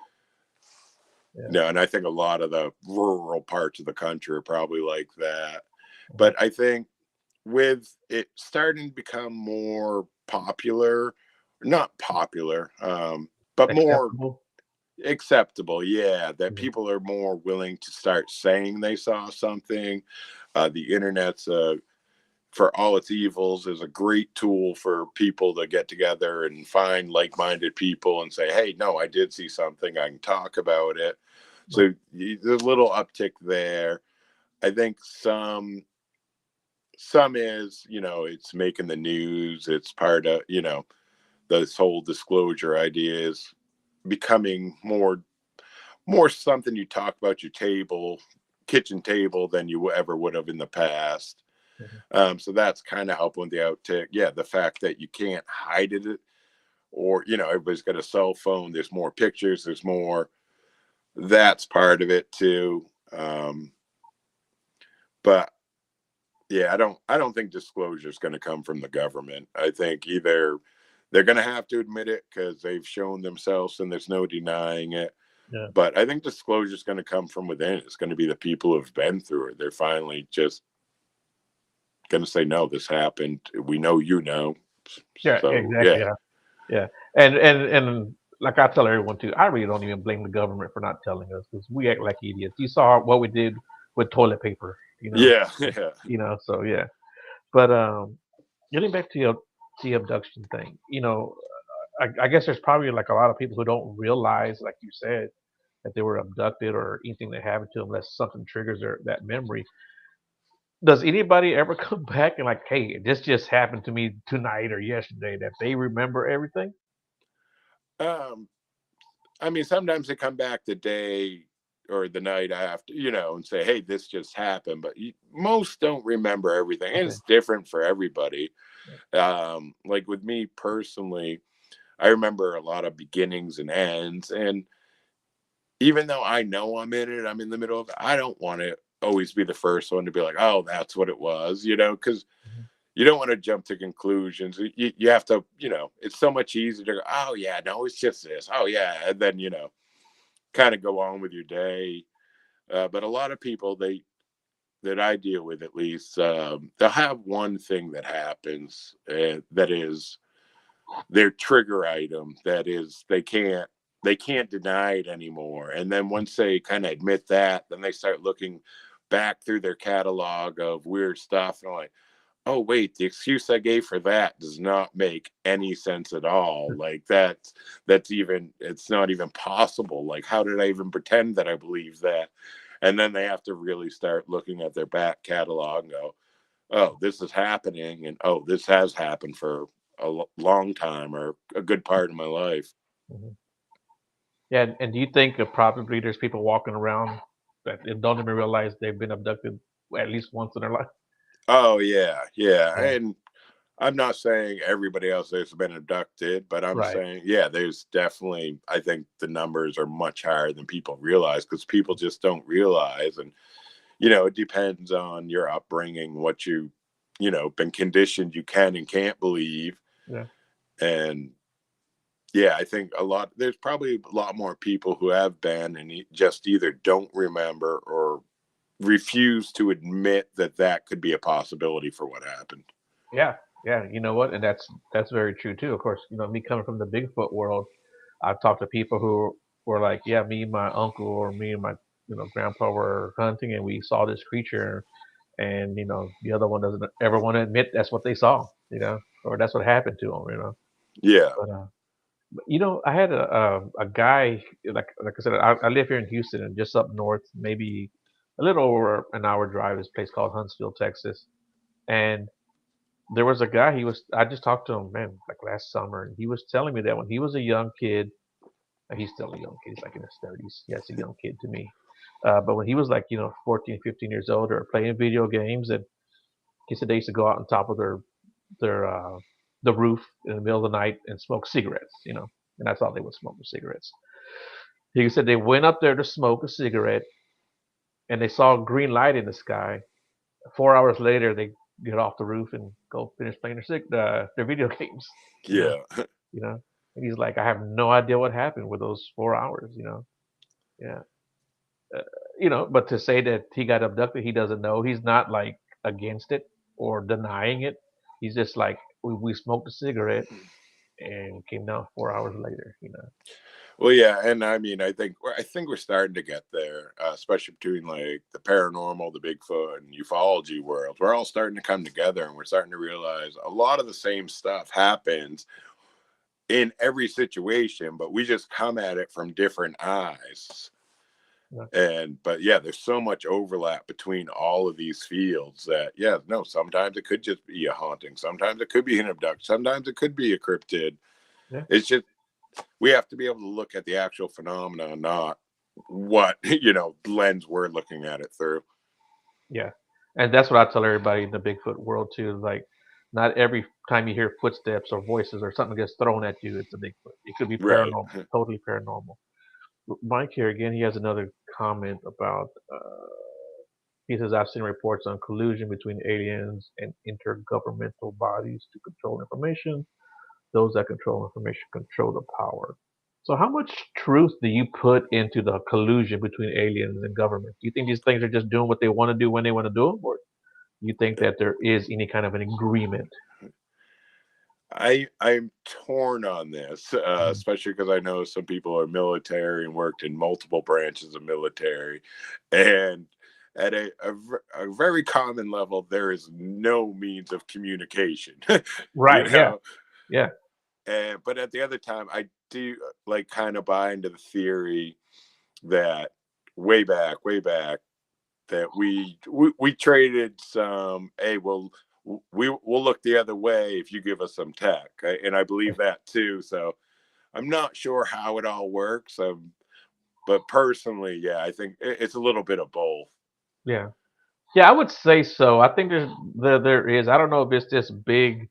yeah, and I think a lot of the rural parts of the country are probably like that. mhm. But I think with it starting to become more popular, not popular, but more Acceptable. acceptable, yeah, that Mhm. people are more willing to start saying they saw something. The internet's for all its evils, is a great tool for people to get together and find like-minded people and say, hey, no, I did see something, I can talk about it. Right, So there's a little uptick there. I think some is, it's making the news, it's part of, this whole disclosure idea is becoming more something you talk about your kitchen table than you ever would have in the past. mhm, So that's kind of helping with the outtake. Yeah, the fact that you can't hide it, or everybody's got a cell phone. There's more pictures. There's more. That's part of it too. But yeah, I don't think disclosure is going to come from the government. I think either they're going to have to admit it because they've shown themselves and there's no denying it. yeah. But I think disclosure is going to come from within. It's going to be the people who've been through it. They're finally just going to say, no, this happened. We know, Yeah, so exactly, yeah. yeah, yeah. And like I tell everyone too, I really don't even blame the government for not telling us because we act like idiots. You saw what we did with toilet paper, Yeah, yeah. So yeah. But getting back to the abduction thing, I guess there's probably like a lot of people who don't realize, like you said, that they were abducted or anything that happened to them unless something triggers that memory. Does anybody ever come back and like, hey, this just happened to me tonight or yesterday that they remember everything? Um, I mean, sometimes they come back the day or the night after, and say, "Hey, this just happened," but most don't remember everything, and Okay. it's different for everybody. Like with me personally, I remember a lot of beginnings and ends, and even though I know I'm in it, I'm in the middle of it, I don't want to always be the first one to be like, "Oh, that's what it was," because Mhm. you don't want to jump to conclusions. You have to, it's so much easier to go, "Oh yeah, no, it's just this." Oh yeah, and then kind of go on with your day. But a lot of people that I deal with, at least, they'll have one thing that happens that is their trigger item. That is, they can't deny it anymore. And then once they kind of admit that, then they start looking back through their catalog of weird stuff, and I'm like, oh wait, the excuse I gave for that does not make any sense at all. Like that's even, it's not even possible. Like, how did I even pretend that I believe that? And then they have to really start looking at their back catalog and go, oh, this is happening, and oh, this has happened for a long time or a good part of my life. Mhm. Yeah, and do you think probably there's people walking around that they don't even realize they've been abducted at least once in their life? Oh yeah, yeah. Yeah. And I'm not saying everybody else has been abducted, but I'm Right. saying, yeah, there's definitely, I think the numbers are much higher than people realize because people just don't realize. And, it depends on your upbringing, what been conditioned you can and can't believe. Yeah. And yeah, I think there's probably a lot more people who have been and just either don't remember or refuse to admit that that could be a possibility for what happened. Yeah. Yeah. You know what? And that's very true too. Of course, me coming from the Bigfoot world, I've talked to people who were like, yeah, me and my uncle or me and my grandpa were hunting and we saw this creature, and the other one doesn't ever want to admit that's what they saw, or that's what happened to them. Yeah. But I had a guy, like I said, I live here in Houston and just up north, maybe a little over an hour drive, is a place called Huntsville, Texas. And there was a guy, I just talked to him, man, like last summer, and he was telling me that when he was a young kid, he's still a young kid, he's like in his 30s. Yeah, it's a young kid to me. But when he was like, 14, 15 years old or playing video games, and he said they used to go out on top of their the roof in the middle of the night and smoke cigarettes, and that's all they would smoke was cigarettes. He said they went up there to smoke a cigarette and they saw a green light in the sky. 4 hours later, they get off the roof and go finish playing their video games. You know, Yeah. you know. And he's like, I have no idea what happened with those 4 hours. Yeah. Uh, but to say that he got abducted, he doesn't know. He's not like against it or denying it. He's just like, we smoked a cigarette and came down 4 hours later. Well, yeah, and I mean, I think we're starting to get there, especially between like the paranormal, the Bigfoot, and ufology world. We're all starting to come together, and we're starting to realize a lot of the same stuff happens in every situation, but we just come at it from different eyes. Yeah. But yeah, there's so much overlap between all of these fields that, yeah, no, sometimes it could just be a haunting, sometimes it could be an abduction, sometimes it could be a cryptid. Yeah. It's just we have to be able to look at the actual phenomena, not what lens we're looking at it through. Yeah. And that's what I tell everybody in the Bigfoot world too. Like, not every time you hear footsteps or voices or something gets thrown at you, it's a Bigfoot. It could be Right. paranormal, totally paranormal. Mike here again, he has another comment about. He says, I've seen reports on collusion between aliens and intergovernmental bodies to control information. Those that control information control the power. So, how much truth do you put into the collusion between aliens and government? Do you think these things are just doing what they want to do when they want to do them, or do you think that there is any kind of an agreement? I'm torn on this, Mhm. especially because I know some people are military and worked in multiple branches of military, and at a very common level, there is no means of communication, you Right. Yeah. know. Yeah. And but at the other time, I do like kind of buy into the theory that way back, that we traded some. Hey, well, we'll look the other way if you give us some tech, and I believe that too. So I'm not sure how it all works, but personally, yeah, I think it's a little bit of both. Yeah. Yeah. I would say so. I think there is. I don't know if it's this big,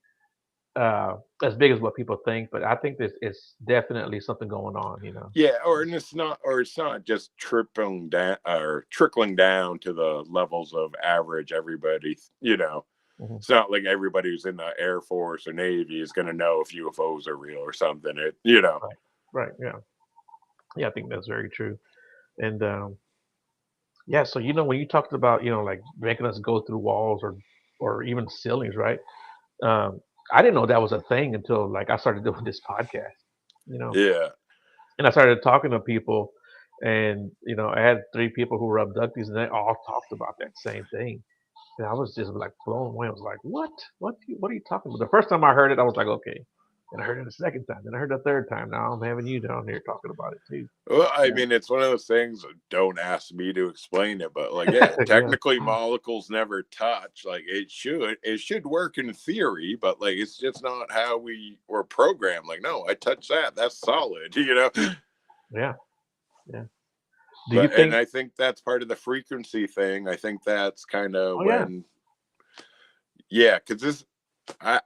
as big as what people think, but I think this it's definitely something going on. Yeah, or it's not just trickling down to the levels of average everybody. Mhm. It's not like everybody who's in the Air Force or Navy is going to know if UFOs are real or something. Right. Right. Yeah. Yeah. I think that's very true. And yeah. So when you talked about like making us go through walls or even ceilings, right? Um, I didn't know that was a thing until like I started doing this podcast. You know, Yeah. and I started talking to people, and I had three people who were abductees, and they all talked about that same thing. And I was just like blown away. I was like, "What? What are you talking about?" The first time I heard it, I was like, "Okay." And I heard it the second time. Then I heard it the third time. Now I'm having you down here talking about it too. Well, I Yeah. mean, it's one of those things. Don't ask me to explain it, but like, yeah, Yeah. technically, molecules never touch. Like, it should work in theory, but like, it's just not how we were programmed. Like, no, I touch that. That's solid. Yeah. Yeah. Do you And think? I think that's part of the frequency thing. I think that's kind of Oh yeah. when, yeah, because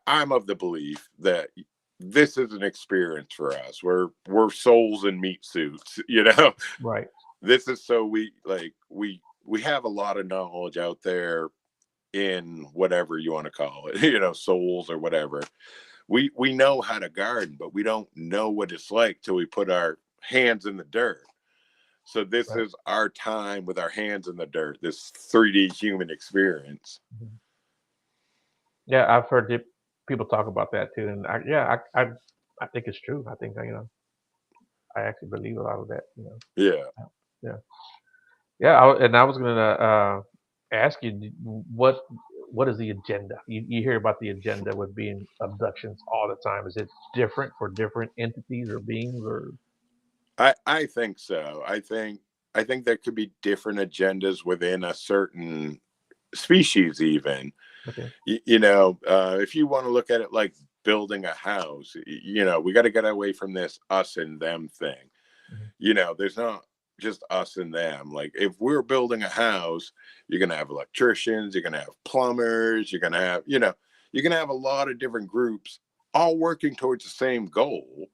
I'm of the belief that this is an experience for us. We're souls in meat suits. Right. This is so we have a lot of knowledge out there in whatever you want to call it, souls or whatever. We know how to garden, but we don't know what it's like till we put our hands in the dirt. So this Right. is our time with our hands in the dirt, this 3D human experience. Mhm. Yeah, I've heard people talk about that too, and I think it's true. I think I actually believe a lot of that. Yeah. Yeah. Yeah, and I was gonna ask you what is the agenda? You hear about the agenda with being abductions all the time. Is it different for different entities or beings or? I think so. I think there could be different agendas within a certain species even. Okay. If you want to look at it like building a house, we got to get away from this us and them thing. Mhm. There's not just us and them. Like if we're building a house, you're going to have electricians, you're going to have plumbers, you're going to have a lot of different groups all working towards the same goal,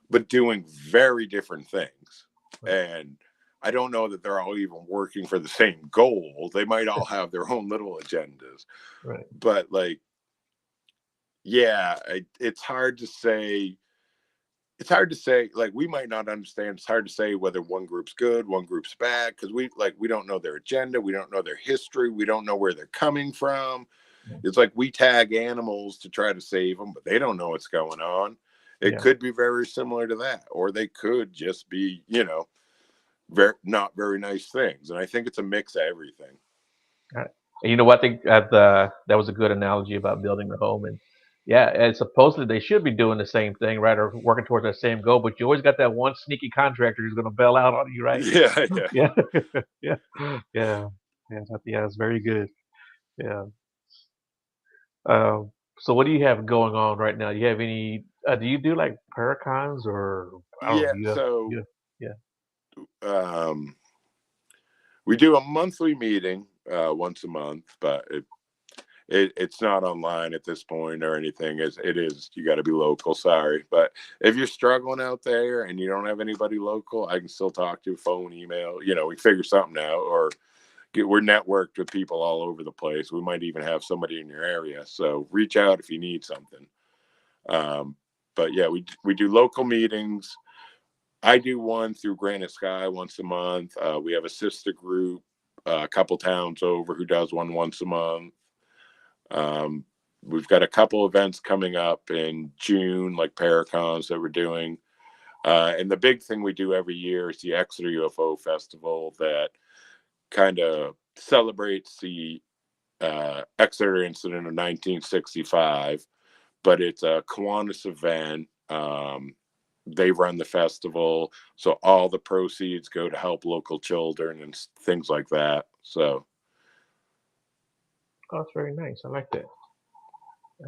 but doing very different things. Right. And I don't know that they're all even working for the same goal. They might all have their own little agendas, Right. but like, yeah, it's hard to say. It's hard to say. Like, we might not understand. It's hard to say whether one group's good, one group's bad, because we don't know their agenda. We don't know their history. We don't know where they're coming from. Yeah. It's like we tag animals to try to save them, but they don't know what's going on. It Yeah. could be very similar to that, or they could just be, very not very nice things. And I think it's a mix of everything. And you know what? I think that was a good analogy about building the home. And yeah, and supposedly they should be doing the same thing, right? Or working towards that same goal. But you always got that one sneaky contractor who's going to bail out on you, right? Yeah, yeah. Yeah. Yeah. Yeah. Yeah. It's very good. Yeah. So what do you have going on right now? Do you have any? Do you do like paracons or I don't know? Yeah. So Yeah. um, we do a monthly meeting once a month, but it's not online at this point or anything. It is you got to be local. Sorry, but if you're struggling out there and you don't have anybody local, I can still talk to you, phone, email. We figure something out, or we're networked with people all over the place. We might even have somebody in your area. So reach out if you need something. Um, but yeah, we do local meetings. I do one through Granite Sky once a month. We have a sister group a couple towns over who does one once a month. Um, we've got a couple events coming up in June, like Paracons that we're doing. And the big thing we do every year is the Exeter UFO Festival that kind of celebrates the Exeter incident of 1965, but it's a Kiwanis event. They run the festival, so all the proceeds go to help local children and things like that. So, Oh, that's very nice. I like that. Yeah.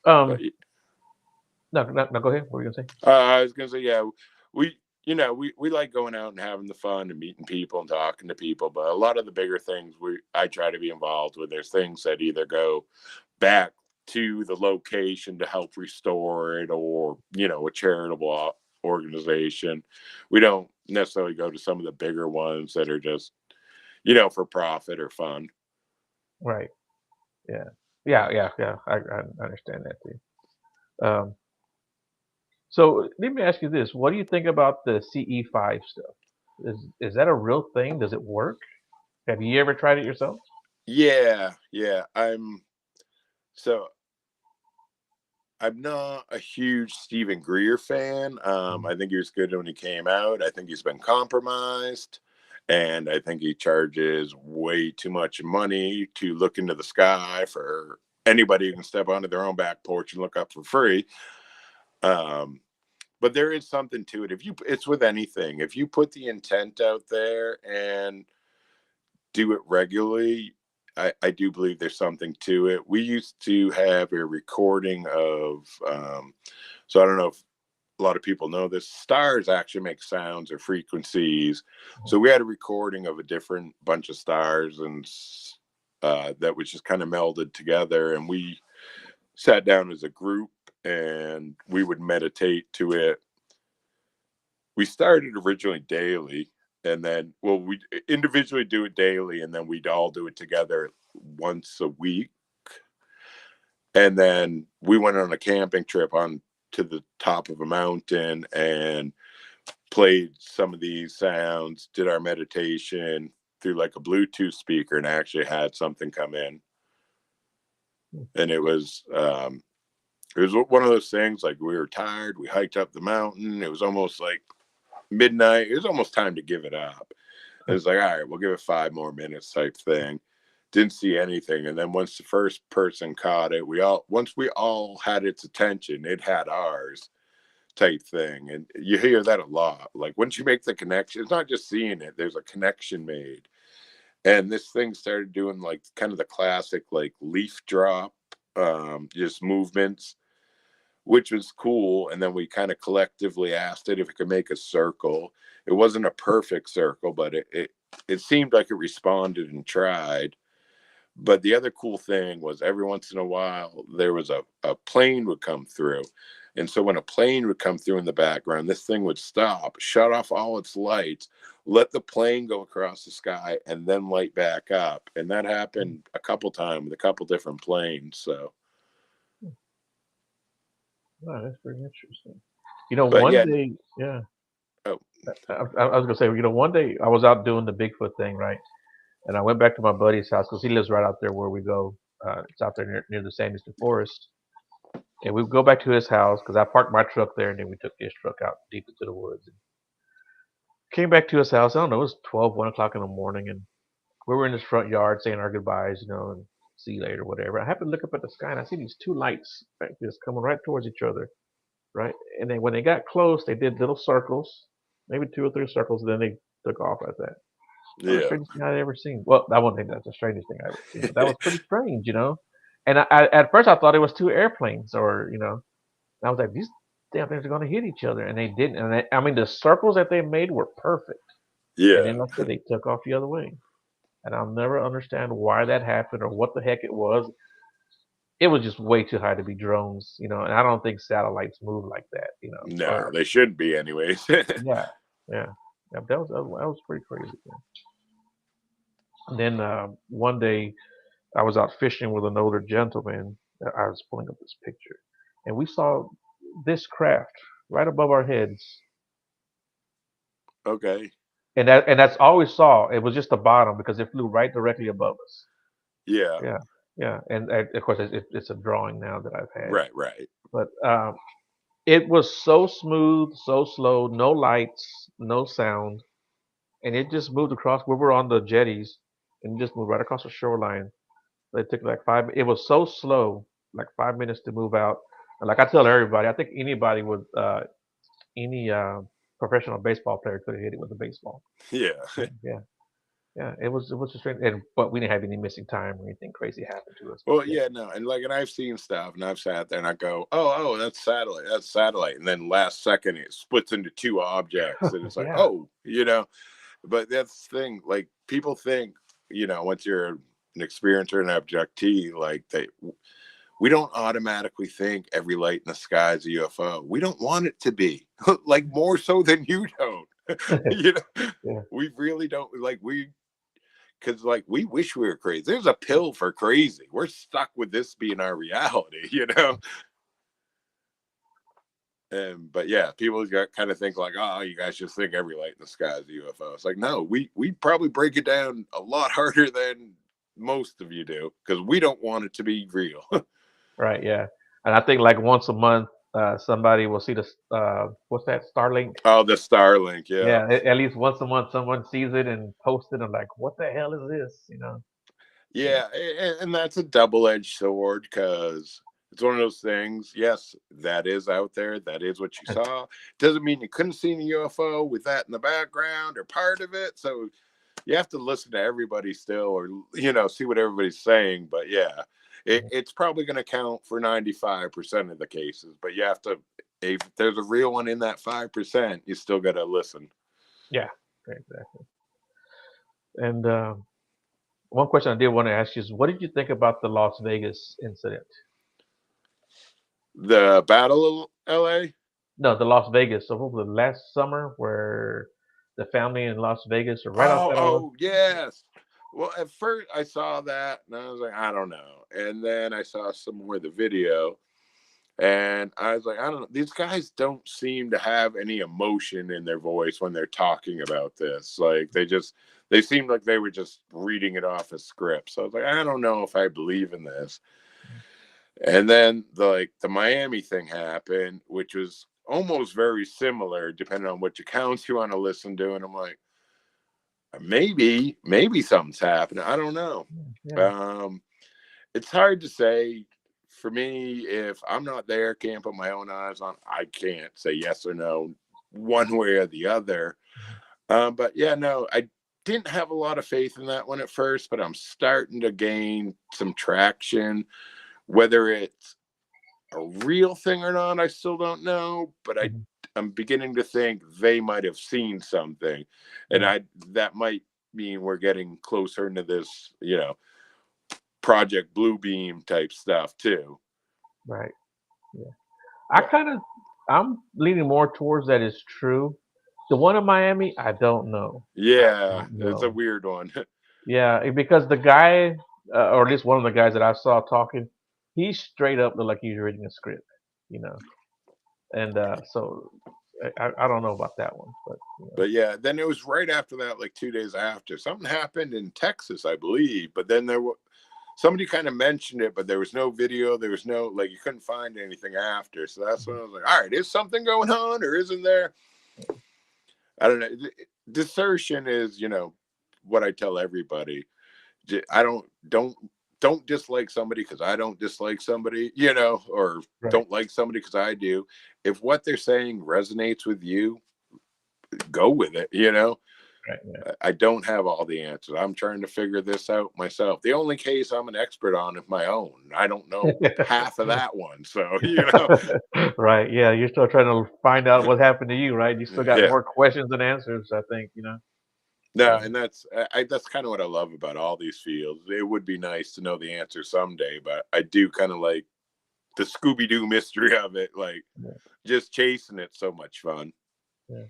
but No, no, no, go ahead. What were you gonna say? I was gonna say, yeah, we like going out and having the fun and meeting people and talking to people, but a lot of the bigger things I try to be involved with. There's things that either go back to the location to help restore it, or a charitable organization. We don't necessarily go to some of the bigger ones that are just for profit or fun. Right. Yeah. Yeah. Yeah. Yeah. I understand that too. So let me ask you this: what do you think about the CE5 stuff? Is that a real thing? Does it work? Have you ever tried it yourself? Yeah, so I'm not a huge Stephen Greer fan. Mm. I think he was good when he came out. I think he's been compromised, and I think he charges way too much money to look into the sky for anybody who can step onto their own back porch and look up for free. Um, but there is something to it. It's with anything. If you put the intent out there and do it regularly, I do believe there's something to it. We used to have a recording of, so I don't know if a lot of people know this, stars actually make sounds or frequencies. So we had a recording of a different bunch of stars, and that was just kind of melded together. And we sat down as a group and we would meditate to it. We started originally daily, and then we individually do it daily, and then we'd all do it together once a week. And then we went on a camping trip on to the top of a mountain and played some of these sounds, did our meditation through like a Bluetooth speaker, and actually had something come in. And it was one of those things, like, we were tired, we hiked up the mountain, it was almost like midnight, it was almost time to give it up. It was like, all right, we'll give it 5 more minutes type thing. Didn't see anything. And then once the first person caught it, once we all had its attention, it had ours type thing. And you hear that a lot. Like, once you make the connection, it's not just seeing it, there's a connection made. And this thing started doing like kind of the classic like leaf drop, just movements, which was cool. And then we kind of collectively asked it if it could make a circle. It wasn't a perfect circle, but it seemed like it responded and tried. But the other cool thing was, every once in a while there was a plane would come through. And so when a plane would come through in the background, this thing would stop, shut off all its lights, let the plane go across the sky, and then light back up. And that happened a couple times with a couple different planes. So, Wow, that's very interesting. but One yeah. day, yeah, Oh, I was gonna say, one day I was out doing the Bigfoot thing, right? And I went back to my buddy's house because he lives right out there where we go. It's out there near the Sanderson Forest. And we would go back to his house because I parked my truck there, and then we took his truck out deep into the woods. And came back to his house. I don't know, it was 12, 1 o'clock in the morning, and we were in his front yard saying our goodbyes, and see you later, whatever. I happened to look up at the sky, and I see these two lights just coming right towards each other, right? And then when they got close, they did little circles, maybe 2 or 3 circles, and then they took off like that. That was the yeah. strangest thing I'd ever seen. Well, I wouldn't think that's the strangest thing I've ever seen, but that was pretty strange. And at first I thought it was two airplanes, or. And I was like, these damn things are going to hit each other, and they didn't. And I mean, the circles that they made were perfect. And Yeah. then, like I said, they took off the other way, and I'll never understand why that happened or what the heck it was. It was just way too high to be drones. And I don't think satellites move like that. No, Or they shouldn't be anyways. yeah, yeah, yeah. That was pretty crazy. And then one day I was out fishing with an older gentleman. I was pulling up this picture, and we saw this craft right above our heads. Okay. And that's all we saw. It was just the bottom because it flew right directly above us. Yeah. Yeah. yeah, and of course it's a drawing now that I've had, Right, right. but it was so smooth, so slow, no lights, no sound, and it just moved across. We were on the jetties, and it just moved right across the shoreline. It took like five. It was so slow, like 5 minutes to move out. And like I tell everybody, I think anybody with any professional baseball player could have hit it with a baseball. Yeah. Yeah, yeah. It was just strange, and but we didn't have any missing time or anything crazy happen to us. But Well, yeah, yeah, no, and like, and I've seen stuff, and I've sat there and I go, oh, that's satellite, and then last second it splits into two objects, and it's like, yeah, oh, but that's the thing, like people think, once you're an experiencer and abductee, like we don't automatically think every light in the sky is a UFO. We don't want it to be, like more so than you don't. you know, yeah, we really don't like because like we wish we were crazy. There's a pill for crazy. We're stuck with this being our reality. And but yeah, people got kind of think like, oh, you guys just think every light in the sky is a UFO. It's like, no, we probably break it down a lot harder than most of you do because we don't want it to be real. right, yeah. And I think like once a month, somebody will see the what's that Starlink? Oh, the Starlink, yeah. Yeah, at least once a month, someone sees it and posts it. And like, what the hell is this? Yeah, Yeah, and that's a double-edged sword because it's one of those things. Yes, that is out there. That is what you saw. Doesn't mean you couldn't see the UFO with that in the background or part of it. So you have to listen to everybody still, or see what everybody's saying. But yeah, it's probably going to count for 95% of the cases. But you have to, if there's a real one in that 5%, you still got to listen. yeah, exactly. And one question I did want to ask you is, what did you think about the Las Vegas incident? The Battle of L.A. No, the Las Vegas. So what was it, last summer where the family in Las Vegas, or right Oh, outside of? oh, yes. Well, at first I saw that and I was like, I don't know. And then I saw some more of the video and I was like, I don't know. These guys don't seem to have any emotion in their voice when they're talking about this. Like they seemed like they were just reading it off a script. So I was like, I don't know if I believe in this. And then the Miami thing happened, which was almost very similar, depending on which accounts you want to listen to. And I'm like, maybe something's happening. I don't know. Yeah, Um, it's hard to say. For me, if I'm not there, can't put my own eyes on, I can't say yes or no one way or the other. But yeah, no, I didn't have a lot of faith in that one at first, but I'm starting to gain some traction. Whether it's a real thing or not, I still don't know. But mhm, I'm beginning to think they might have seen something, and yeah, that might mean we're getting closer into this, Project Blue Beam type stuff too. right. Yeah, I But kind of, I'm leaning more towards that is true. The one in Miami, I don't know. I yeah, don't it's a know. weird one. Yeah, because the guy, or at least one of the guys that I saw talking, he straight up looked like he was reading a script, you know. And so I don't know about that one, but But yeah, then it was right after that, like 2 days after, something happened in Texas, I believe. But then somebody kind of mentioned it, but there was no video. There was no, like, you couldn't find anything after. So that's when I was like, all right, is something going on or isn't there? I don't know. Desertion is, what I tell everybody. I don't dislike somebody because I don't dislike somebody, or right, don't like somebody because I do. If what they're saying resonates with you, go with it. right, yeah. I don't have all the answers. I'm trying to figure this out myself. The only case I'm an expert on is my own. I don't know half of that one. So, Right, yeah. You're still trying to find out what happened to you, right? You still got yeah. more questions than answers, I think. No, Yeah, and that's kind of what I love about all these fields. It would be nice to know the answer someday, but I do kind of like the Scooby Doo mystery of it. Like yeah, just chasing it's so much fun. yeah.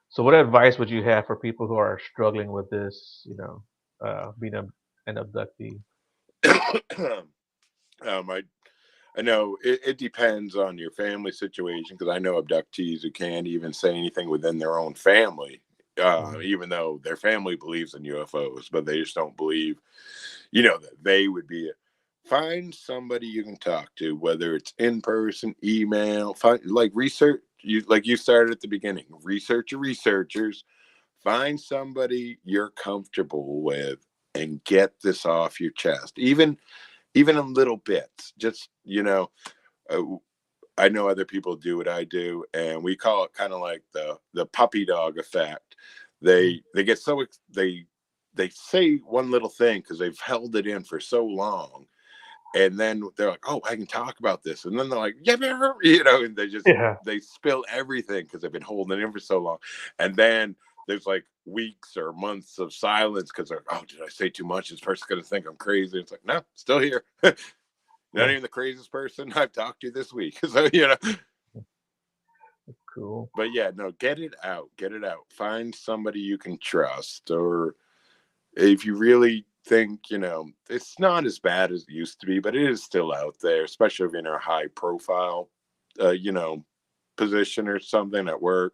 So, what advice would you have for people who are struggling with this? Being an abductee. I know it depends on your family situation because I know abductees who can't even say anything within their own family. Mhm. even though their family believes in UFOs, but they just don't believe, that they would be. Find somebody you can talk to, whether it's in person, email, find like research. You started at the beginning. Research your researchers. Find somebody you're comfortable with and get this off your chest. Even in little bits. Just uh, I know other people do what I do, and we call it kind of like the puppy dog effect. They get so they say one little thing because they've held it in for so long, and then they're like, "Oh, I can talk about this," and then they're like, "Yeah, and Yeah. they spill everything because they've been holding it in for so long, and then there's like weeks or months of silence because they're, "Oh, did I say too much? This person's gonna think I'm crazy." It's like, no, still here. Not Yeah. even the craziest person I've talked to this week. So, Cool. but yeah, no, get it out. Get it out. Find somebody you can trust. Or if you really think, it's not as bad as it used to be, but it is still out there, especially if you're in a high profile, uh, you know, position or something at work.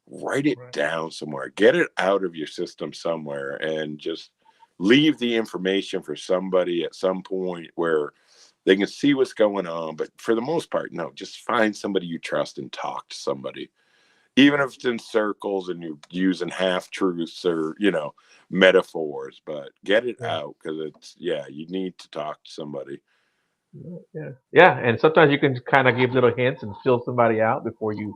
Write it Right. down somewhere. Get it out of your system somewhere and just leave the information for somebody at some point where they can see what's going on. But for the most part, no, just find somebody you trust and talk to somebody. Even if it's in circles and you're using half truths or, metaphors, but get it Yeah. out because yeah, you need to talk to somebody. Yeah. Yeah. Yeah. And sometimes you can kind of give little hints and fill somebody out before you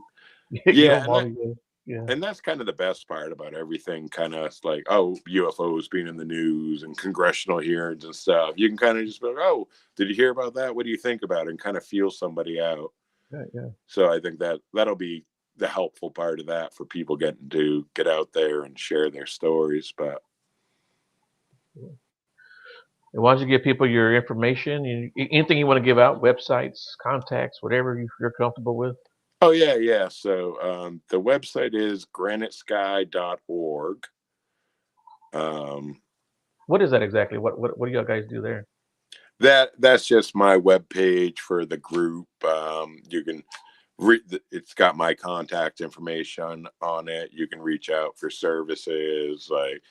give Yeah. them all the. Yeah. And that's kind of the best part about everything, kind of like, oh, UFOs being in the news and congressional hearings and stuff. You can kind of just be like, oh, did you hear about that? What do you think about it? And kind of feel somebody out. Yeah. Yeah. So I think that'll be the helpful part of that for people getting to get out there and share their stories. But And why don't you give people your information? Anything you want to give out, websites, contacts, whatever you're comfortable with. oh yeah, yeah. So the website is granitesky.org. Um, What is that exactly? What do y'all guys do there? that's just my web page for the group. You can it's got my contact information on it. You can reach out for services, like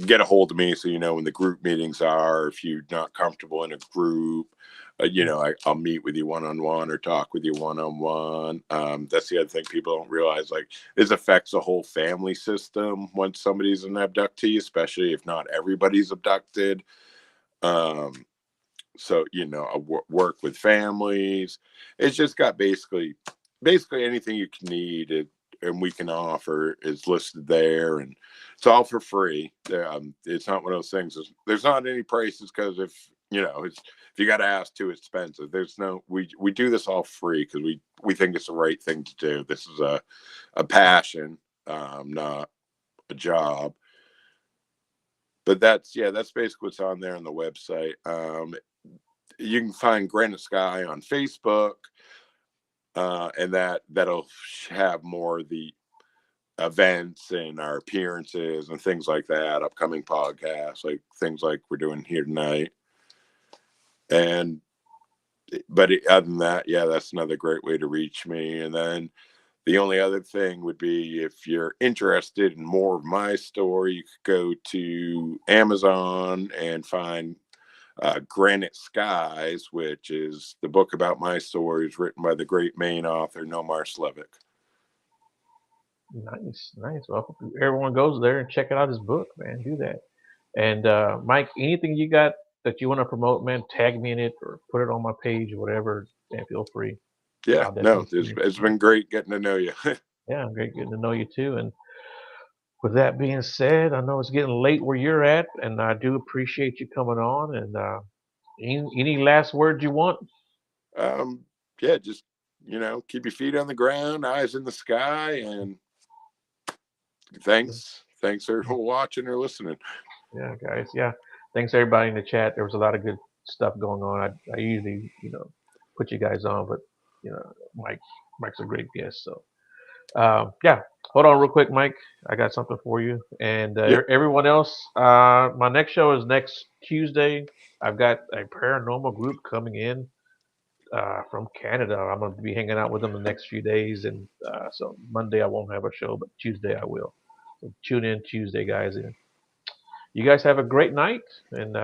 get a hold of me so when the group meetings are. If you're not comfortable in a group, I'll meet with you one on one or talk with you one on one. That's the other thing people don't realize. Like, this affects the whole family system when somebody's an abductee, especially if not everybody's abducted. Um, so I work with families. It's just got basically anything you can need and we can offer is listed there, and it's all for free. It's not one of those things. There's not any prices because if you got to ask, too expensive. There's no. We do this all free because we think it's the right thing to do. This is a passion, not a job. But that's basically what's on there on the website. You can find Granite Sky on Facebook, and that'll have more of the events and our appearances and things like that, upcoming podcasts, like things like we're doing here tonight. And but other than that, yeah, that's another great way to reach me. And then the only other thing would be if you're interested in more of my story, you could go to Amazon and find Granite Skies, which is the book about my stories written by the great Maine author Nomar Slevik. Nice, nice. Well, I hope everyone goes there and check out his book, man. Do that. And Mike, anything you got that you want to promote, man, tag me in it or put it on my page or whatever. Man, feel free. Yeah, I'll no, definitely see it. it's been great getting to know you. Yeah, great getting to know you too. And with that being said, I know it's getting late where you're at, and I do appreciate you coming on. And any last words you want? um, yeah, just keep your feet on the ground, eyes in the sky, and thanks for watching or listening. Yeah, guys. Yeah, thanks everybody in the chat. There was a lot of good stuff going on. I usually put you guys on, but Mike Mike's a great guest. So yeah, hold on real quick, Mike. I got something for you. And Yep. everyone else, my next show is next Tuesday. I've got a paranormal group coming in. from Canada. I'm going to be hanging out with them the next few days, and so Monday I won't have a show, but Tuesday I will. So tune in Tuesday, guys. And you guys have a great night, and